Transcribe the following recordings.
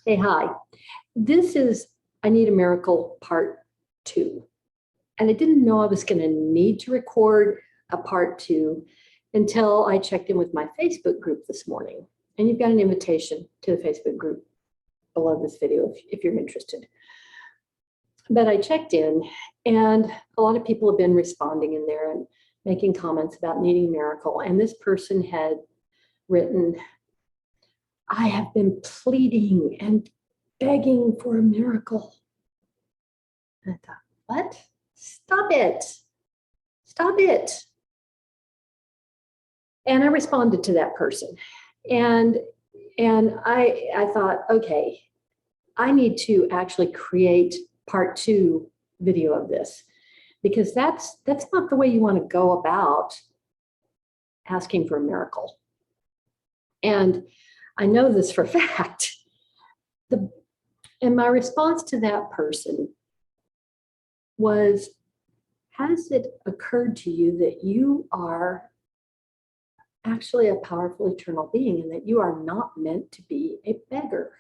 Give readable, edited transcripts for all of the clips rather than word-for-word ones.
Hey, hi. This is I Need a Miracle Part 2. And I didn't know I was going to need to record a Part 2 until I checked in with my Facebook group this morning. And you've got an invitation to the Facebook group below this video if you're interested. But I checked in, and a lot of people have been responding in there and making comments about needing a miracle. And this person had written, I have been pleading and begging for a miracle. And I thought, what? Stop it. Stop it. And I responded to that person. And I thought, okay, I need to actually create part 2 video of this, because that's not the way you want to go about asking for a miracle. And I know this for a fact. And my response to that person was, has it occurred to you that you are actually a powerful eternal being and that you are not meant to be a beggar?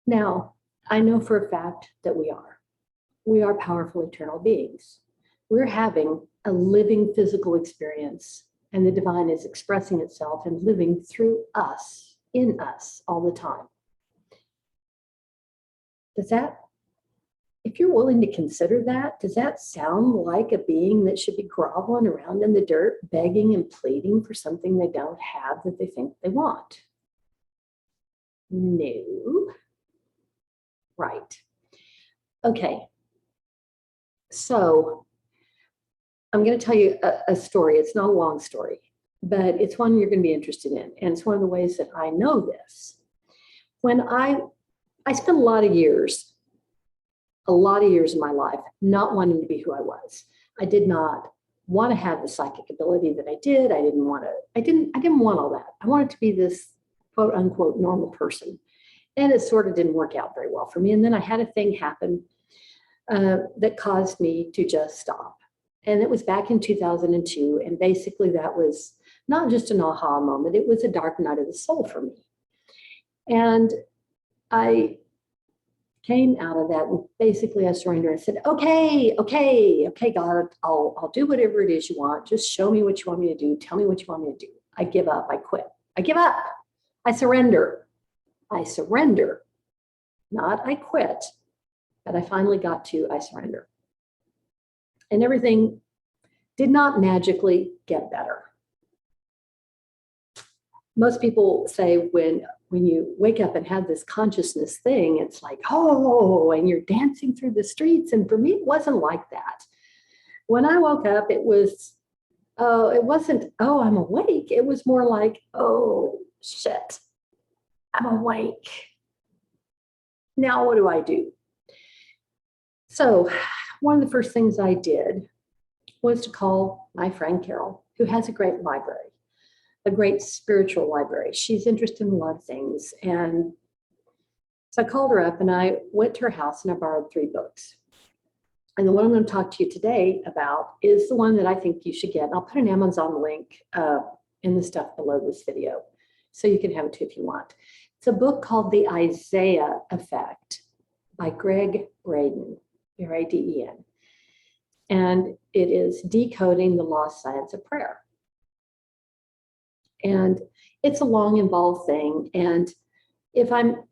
Now, I know for a fact that we are. We are powerful eternal beings. We're having a living physical experience, and the divine is expressing itself and living through us, in us, all the time. Does that, if you're willing to consider that, does that sound like a being that should be groveling around in the dirt, begging and pleading for something they don't have that they think they want? No. Right. Okay. So I'm going to tell you a story. It's not a long story, but it's one you're going to be interested in. And it's one of the ways that I know this. When I spent a lot of years in my life not wanting to be who I was. I did not want to have the psychic ability that I did. I didn't want all that. I wanted to be this quote unquote normal person. And it sort of didn't work out very well for me. And then I had a thing happen that caused me to just stop. And it was back in 2002. And basically that was not just an aha moment. It was a dark night of the soul for me. And I came out of that, and basically I surrendered. I said, okay, God, I'll do whatever it is you want. Just show me what you want me to do. Tell me what you want me to do. I give up. I quit. I give up. I surrender. I surrender. Not I quit, but I finally got to I surrender. And everything did not magically get better. Most people say when you wake up and have this consciousness thing, it's like, oh, and you're dancing through the streets. And for me, it wasn't like that. When I woke up, it wasn't, oh, I'm awake. It was more like, oh, shit, I'm awake. Now what do I do? So one of the first things I did was to call my friend Carol, who has a great library. A great spiritual library. She's interested in a lot of things. And so I called her up and I went to her house and I borrowed 3 books. And the one I'm going to talk to you today about is the one that I think you should get. And I'll put an Amazon link in the stuff below this video, so you can have it too if you want. It's a book called The Isaiah Effect by Gregg, Braden, Braden. And it is Decoding the Lost Science of Prayer. And it's a long, involved thing. And if I'm,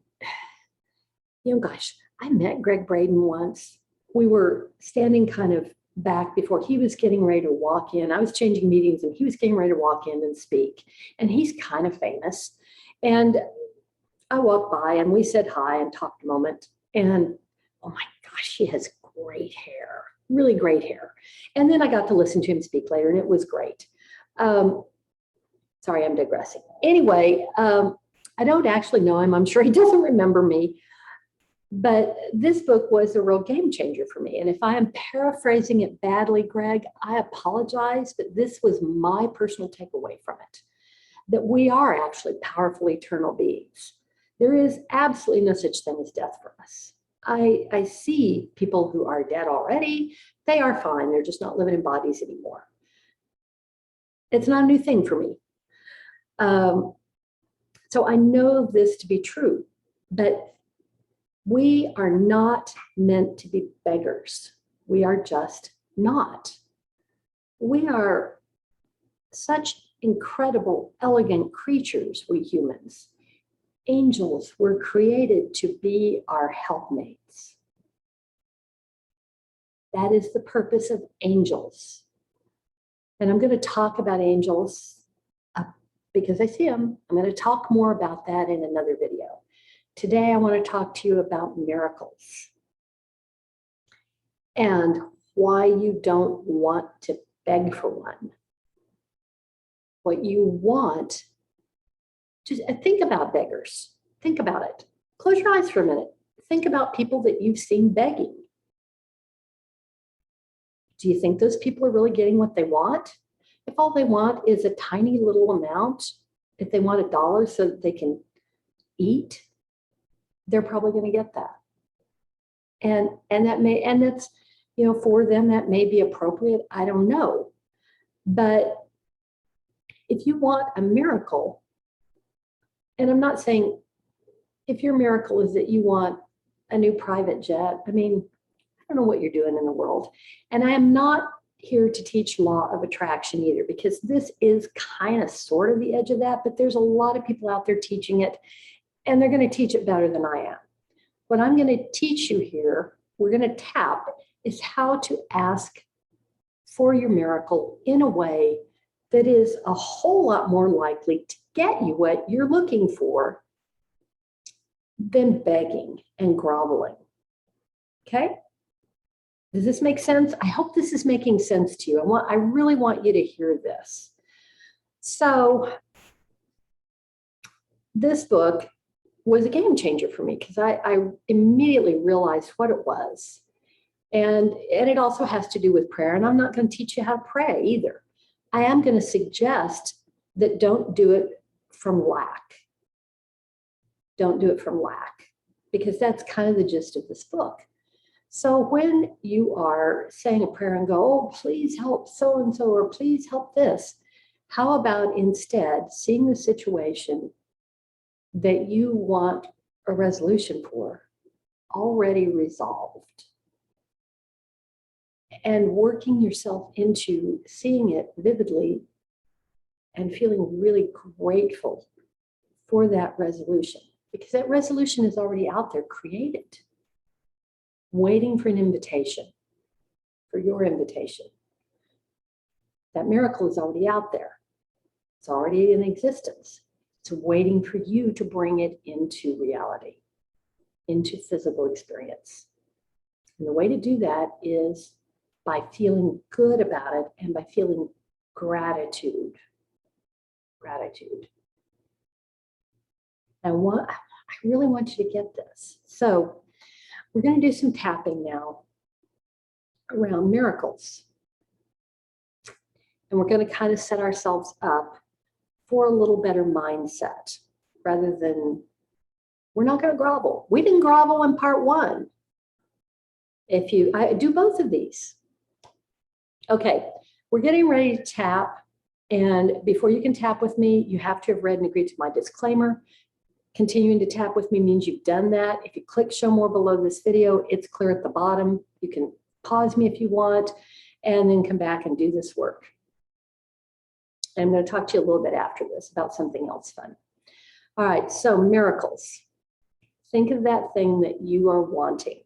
I met Gregg Braden once. We were standing kind of back before he was getting ready to walk in. I was changing meetings and he was getting ready to walk in and speak. And he's kind of famous. And I walked by and we said hi and talked a moment. And oh my gosh, he has great hair, really great hair. And then I got to listen to him speak later and it was great. Sorry, I'm digressing. Anyway, I don't actually know him. I'm sure he doesn't remember me. But this book was a real game changer for me. And if I am paraphrasing it badly, Gregg, I apologize, but this was my personal takeaway from it, that we are actually powerful eternal beings. There is absolutely no such thing as death for us. I see people who are dead already. They are fine. They're just not living in bodies anymore. It's not a new thing for me. So I know this to be true, but we are not meant to be beggars. We are just not. We are such incredible, elegant creatures, we humans. Angels were created to be our helpmates. That is the purpose of angels. And I'm going to talk about angels because I see them. I'm going to talk more about that in another video. Today, I want to talk to you about miracles and why you don't want to beg for one. What you want, just think about beggars. Think about it. Close your eyes for a minute. Think about people that you've seen begging. Do you think those people are really getting what they want? If all they want is a tiny little amount, if they want $1 so that they can eat, they're probably going to get that. And that's, for them, that may be appropriate. I don't know. But if you want a miracle, and I'm not saying if your miracle is that you want a new private jet, I don't know what you're doing in the world. And I am not here to teach law of attraction either, because this is kind of sort of the edge of that, but there's a lot of people out there teaching it, and they're going to teach it better than I am. What I'm going to teach you here, we're going to tap, is how to ask for your miracle in a way that is a whole lot more likely to get you what you're looking for than begging and groveling. Okay? Does this make sense? I hope this is making sense to you. I really want you to hear this. So this book was a game changer for me because I immediately realized what it was. And it also has to do with prayer. And I'm not going to teach you how to pray either. I am going to suggest that don't do it from lack. Don't do it from lack, because that's kind of the gist of this book. So when you are saying a prayer and go, oh, please help so-and-so, or please help this, how about instead seeing the situation that you want a resolution for already resolved and working yourself into seeing it vividly and feeling really grateful for that resolution, because that resolution is already out there, created, waiting for an invitation, for your invitation. That miracle is already out there. It's already in existence. It's waiting for you to bring it into reality, into physical experience. And the way to do that is by feeling good about it and by feeling gratitude. Gratitude. I really want you to get this. So we're going to do some tapping now around miracles. And we're going to kind of set ourselves up for a little better mindset rather than, we're not going to grovel. We didn't grovel in part one. I do both of these. Okay, we're getting ready to tap. And before you can tap with me, you have to have read and agreed to my disclaimer. Continuing to tap with me means you've done that. If you click show more below this video, it's clear at the bottom. You can pause me if you want, and then come back and do this work. I'm going to talk to you a little bit after this about something else fun. All right, so miracles. Think of that thing that you are wanting.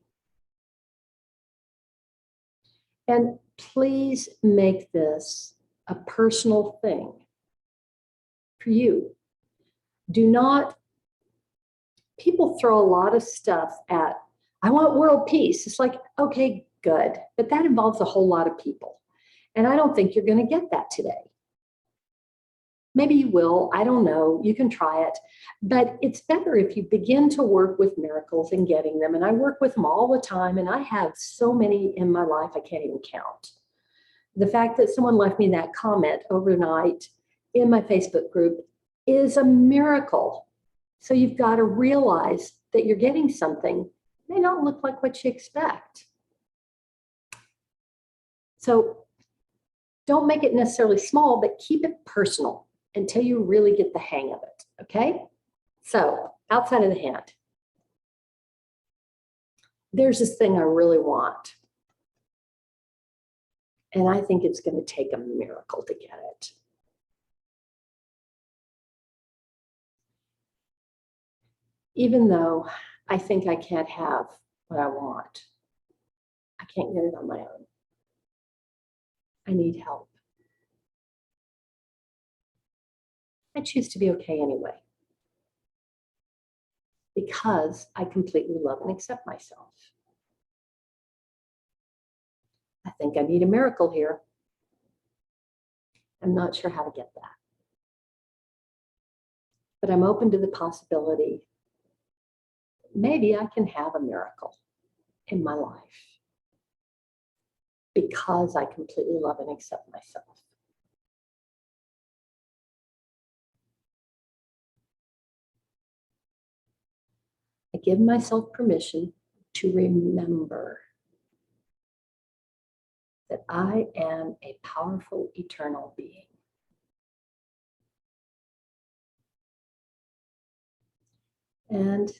And please make this a personal thing for you. Do not, people throw a lot of stuff at, I want world peace. It's like, okay, good. But that involves a whole lot of people. And I don't think you're going to get that today. Maybe you will, I don't know, you can try it, but it's better if you begin to work with miracles and getting them. And I work with them all the time, and I have so many in my life I can't even count. The fact that someone left me that comment overnight in my Facebook group is a miracle. So you've got to realize that you're getting something may not look like what you expect. So don't make it necessarily small, but keep it personal. until you really get the hang of it, okay? So outside of the hand, there's this thing I really want. And I think it's going to take a miracle to get it. Even though I think I can't have what I want, I can't get it on my own. I need help. I choose to be okay anyway, because I completely love and accept myself. I think I need a miracle here. I'm not sure how to get that. But I'm open to the possibility maybe I can have a miracle in my life because I completely love and accept myself. I give myself permission to remember that I am a powerful, eternal being. And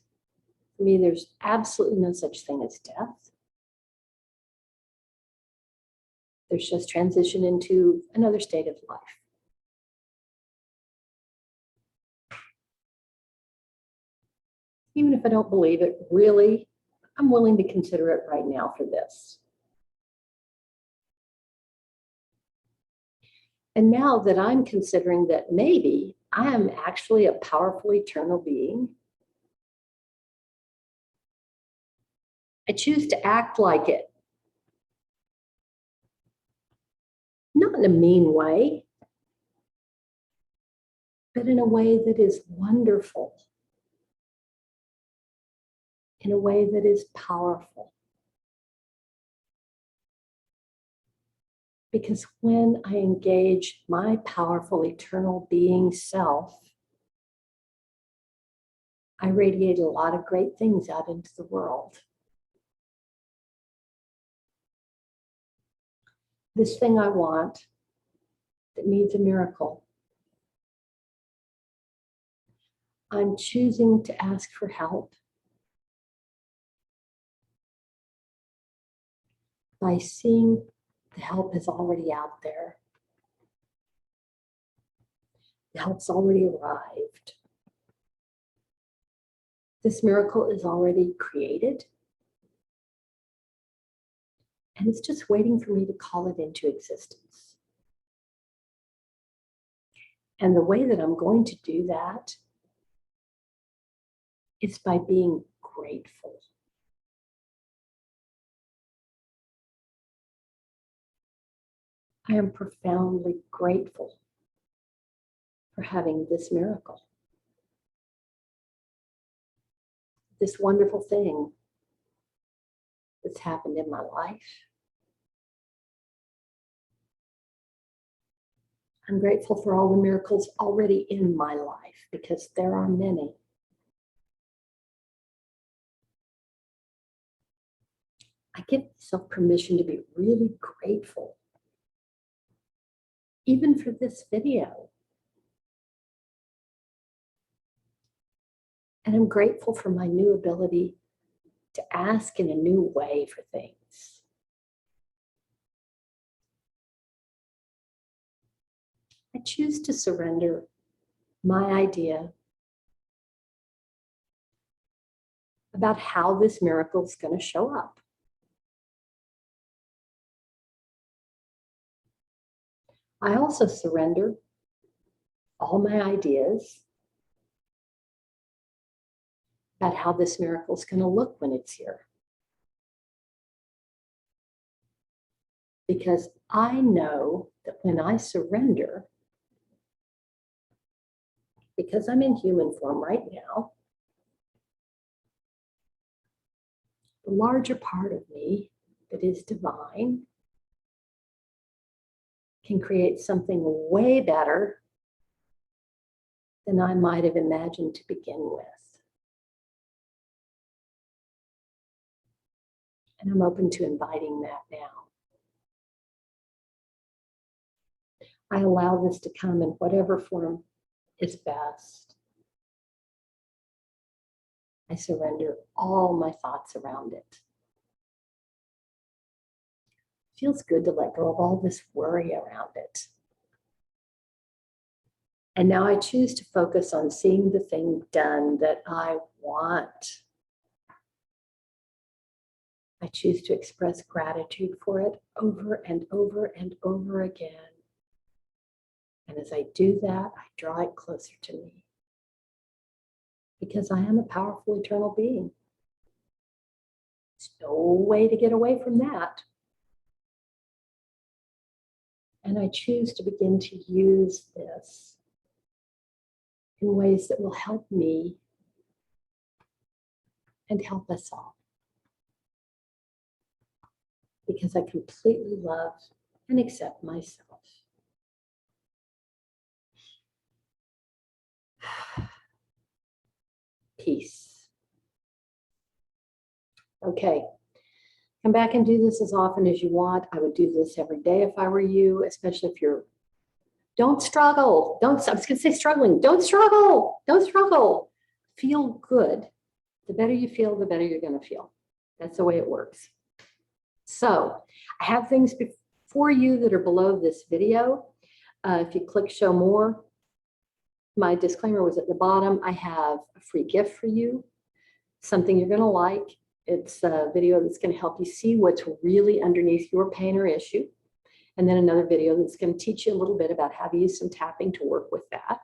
for me, there's absolutely no such thing as death. There's just transition into another state of life. Even if I don't believe it, really, I'm willing to consider it right now for this. And now that I'm considering that maybe I am actually a powerful, eternal being, I choose to act like it. Not in a mean way, but in a way that is wonderful, in a way that is powerful. Because when I engage my powerful, eternal being self, I radiate a lot of great things out into the world. This thing I want that needs a miracle, I'm choosing to ask for help by seeing the help is already out there. The help's already arrived. This miracle is already created. And it's just waiting for me to call it into existence. And the way that I'm going to do that is by being grateful. I am profoundly grateful for having this miracle, this wonderful thing that's happened in my life. I'm grateful for all the miracles already in my life, because there are many. I give myself permission to be really grateful, even for this video. And I'm grateful for my new ability to ask in a new way for things. I choose to surrender my idea about how this miracle is going to show up. I also surrender all my ideas about how this miracle is going to look when it's here. Because I know that when I surrender, because I'm in human form right now, the larger part of me that is divine can create something way better than I might have imagined to begin with. And I'm open to inviting that now. I allow this to come in whatever form is best. I surrender all my thoughts around it. It feels good to let go of all this worry around it. And now I choose to focus on seeing the thing done that I want. I choose to express gratitude for it over and over and over again. And as I do that, I draw it closer to me. Because I am a powerful eternal being. There's no way to get away from that. And I choose to begin to use this in ways that will help me and help us all. Because I completely love and accept myself. Peace. Okay. Come back and do this as often as you want. I would do this every day if I were you, especially if you're, don't struggle. I was going to say struggling. Don't struggle. Don't struggle. Feel good. The better you feel, the better you're going to feel. That's the way it works. So I have things for you that are below this video. If you click show more, my disclaimer was at the bottom. I have a free gift for you, something you're going to like. It's a video that's going to help you see what's really underneath your pain or issue. And then another video that's going to teach you a little bit about how to use some tapping to work with that.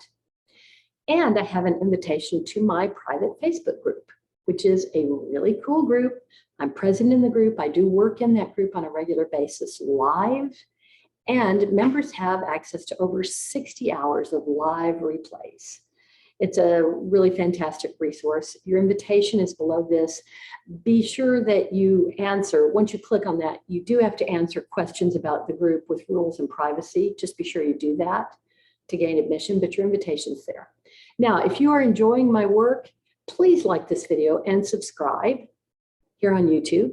And I have an invitation to my private Facebook group, which is a really cool group. I'm present in the group. I do work in that group on a regular basis live. And members have access to over 60 hours of live replays. It's a really fantastic resource. Your invitation is below this. Be sure that you answer. Once you click on that, you do have to answer questions about the group with rules and privacy. Just be sure you do that to gain admission, but your invitation's there. Now, if you are enjoying my work, please like this video and subscribe here on YouTube.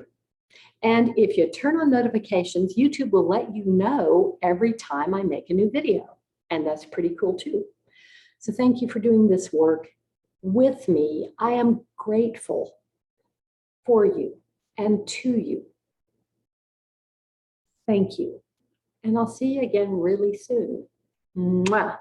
And if you turn on notifications, YouTube will let you know every time I make a new video. And that's pretty cool too. So thank you for doing this work with me. I am grateful for you and to you. Thank you. And I'll see you again really soon. Mwah.